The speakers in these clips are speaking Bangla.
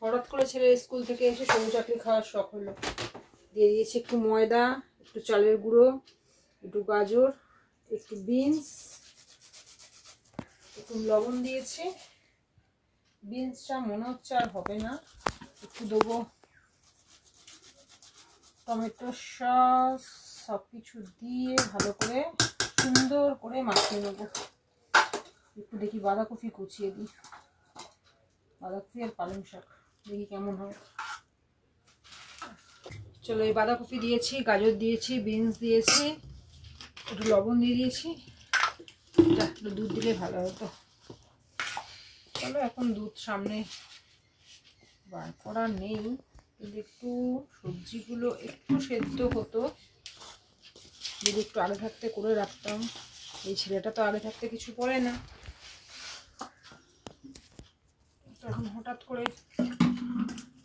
হঠাৎ করে ছেলে স্কুল থেকে এসে সবুজ চাকরি খাওয়ার শখ হলো। দিয়ে দিয়েছি একটু ময়দা, একটু চালের গুঁড়ো, একটু গাজর, একটু বিনস, একটু লবণ দিয়েছি। বিনসটা মনে হচ্ছে আর হবে না, একটু দেবো টমেটো সস। সব কিছু দিয়ে ভালো করে সুন্দর করে মাখিয়ে নেবো। একটু দেখি বাঁধাকপি কুচিয়ে দিই, বাঁধাকপি আর পালং শাক, দেখি কেমন হয়। চলো, এই বাঁধাকপি দিয়েছি, গাজর দিয়েছি, বিনস দিয়েছি, একটু লবণ দিয়ে দিয়েছি। একটু দুধ দিলে ভালো হতো। চলো, এখন দুধ সামনে বার করা নেই, কিন্তু একটু সবজিগুলো একটু সেদ্ধ হতো যদি একটু আগে থাকতে করে রাখতাম। এই ছেলেটা তো আগে থাকতে কিছু করে না, এখন হঠাৎ করে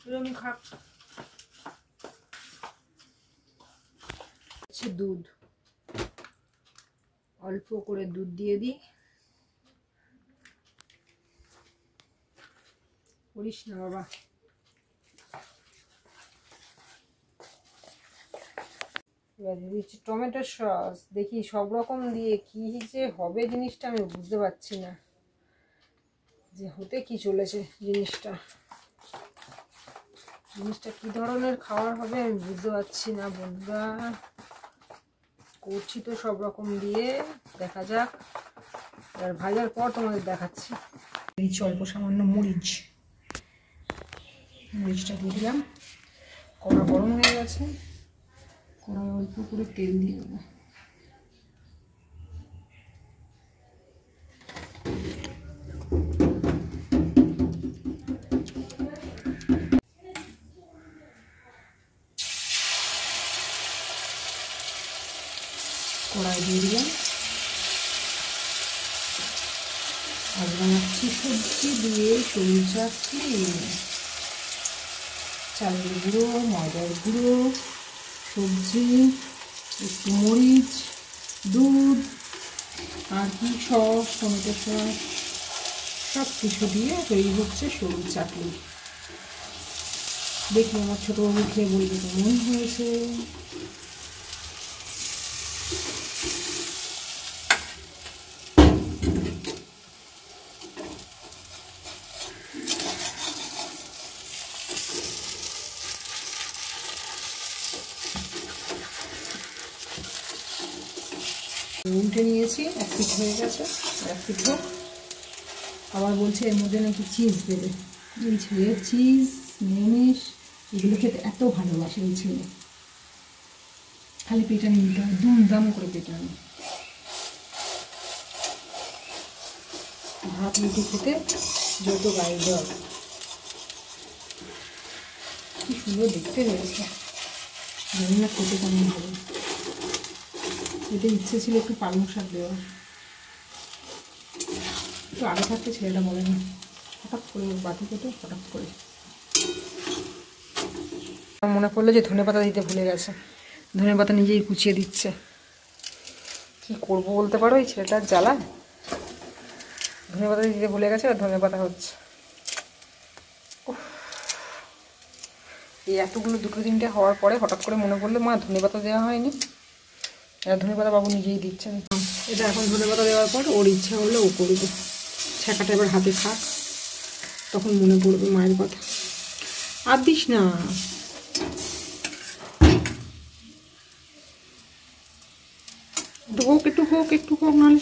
এরকম খাক। দুধ অল্প করে দুধ দিয়ে দিই। করিস না বাবা। এবার দিয়ে দিচ্ছি টমেটো সস। দেখি সব রকম দিয়ে কি যে হবে জিনিসটা আমি বুঝতে পারছি না, যে হতে কি চলেছে জিনিসটা কি ধরনের খাবার হবে আমি বুঝতে পারছি না বন্ধুরা। করছি তো সব রকম দিয়ে, দেখা যাক। আর ভাজার পর তোমাদের দেখাচ্ছি। দিচ্ছি অল্প সামান্য মরিচটা দিয়ে দিলাম। কড়া গরম হয়ে গেছে, কড়ায় অল্প করে তেল দিয়ে দেবো। কড়াই দিয়ে দিলাম। আর বানাচ্ছি সবজি দিয়ে সবুজ চাকরি, চালের গুঁড়ো, ময়দার গুঁড়ো, সবজি, একটু মরিচ, দুধ আর কি সস, টমেটো সস, সব কিছু দিয়ে তৈরি হচ্ছে সবুজ চাকরি। দেখি আমার ছোটোবাবু খেয়ে বলবে কেমন হয়েছে। উল্টে নিয়েছি, এক পিঠ হয়ে গেছে, এক পিঠ হোক। আবার বলছে এর মধ্যে নাকি চিজ দেবে। এই ছেলে চিজ, মেয়োনিজ এগুলো খেতে এত ভালোবাসে এই ছেলে। খালি পেটানি নিতে হয়, দুমদাম করে পেটানি। ভাত রুটি খেতে যত গায়ে জল। কি সুন্দর দেখতে হয়েছে, জানি না খেতে কেমন হবে। এতে ইচ্ছে ছিল একটু পালং শাক দেওয়ার, একটু আগে থাকতে ছেলেটা বলে না, হঠাৎ করে বাটি কেটে হঠাৎ করে মনে পড়লো যে ধনেপাতা দিতে ভুলে গেছে। ধনেপাতা নিজেই কুচিয়ে দিচ্ছে। কি করব বলতে পারো এই ছেলেটার জ্বালা। ধনেপাতা দিতে ভুলে গেছে আর ধনেপাতা হচ্ছে। এই এতগুলো দুটো তিনটে হওয়ার পরে হঠাৎ করে মনে পড়লো মা ধনেপাতা দেওয়া হয়নি। আর ধনেপাতা বাবু নিজেই দিচ্ছেন। এটা এখন ধনেপাতা দেওয়ার পর ওর ইচ্ছা হলে ও করবে। ছ্যাঁকাটা এবার হাতে খাক, তখন মনে পড়বে মায়ের কথা। আর দিস না, একটু হোক নাহলে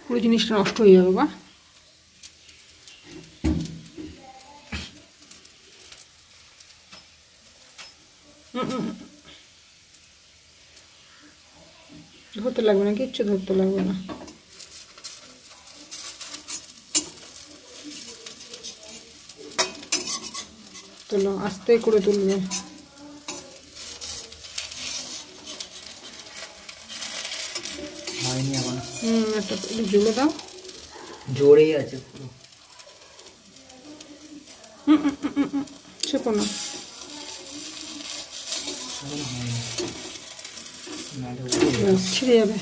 পুরো জিনিসটা নষ্ট হয়ে যাবে। বা ধরতে লাগবে না, কিচ্ছু ধরতে লাগবে না। তোলো, আস্তে করে তুলবে। একটা জোরে দাও, জোরেই আছে পুরো। চেপো না, ছিঁড়ে যাবে।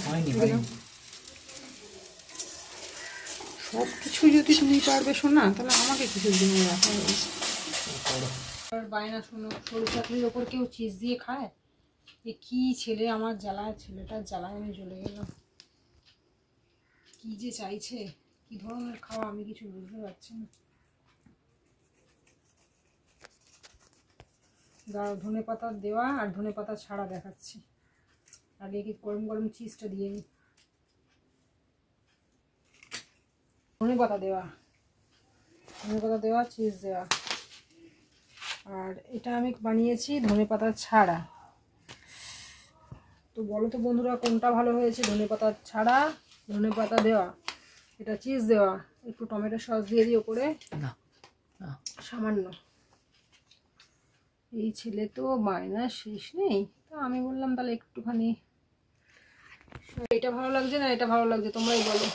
সব কিছু যদি তুমি পারবে শোনা, তাহলে আমাকে কিছুর জন্য রাখা হয়েছে। করো। আর বায়না শোনো, সরু চাকলির ওপর কেউ চিজ দিয়ে খায়? এ কি ছেলে আমার জ্বালায়, ছেলেটার জ্বালায় আমি জ্বলে গেলাম। কি যে চাইছে, কি ধরনের খাওয়া আমি কিছু বুঝতে পারছি না। ধনে পাতা দেওয়া আর ধনে পাতা ছাড়া দেখাচ্ছি। আগে কি গরম গরম চিজটা দিয়ে নিই। ধনে পাতা দেওয়া, ধনে পাতা দেওয়া, চিজ দেওয়া। আর এটা আমি বানিয়েছি ধনে পাতা ছাড়া। তো বলো তো বন্ধুরা, কোনটা ভালো হয়েছে? ধনে পাতা ছাড়া, ধনে পাতা দেওয়া, এটা চিজ দেওয়া। একটু টমেটো সস দিয়ে দিই ওপরে, সামান্য। এই ছেলে তো বায়না শেষ নেই। তো আমি বললাম তাহলে একটুখানি, এটা ভালো লাগছে না এটা ভালো লাগছে, তোমরাই বলো।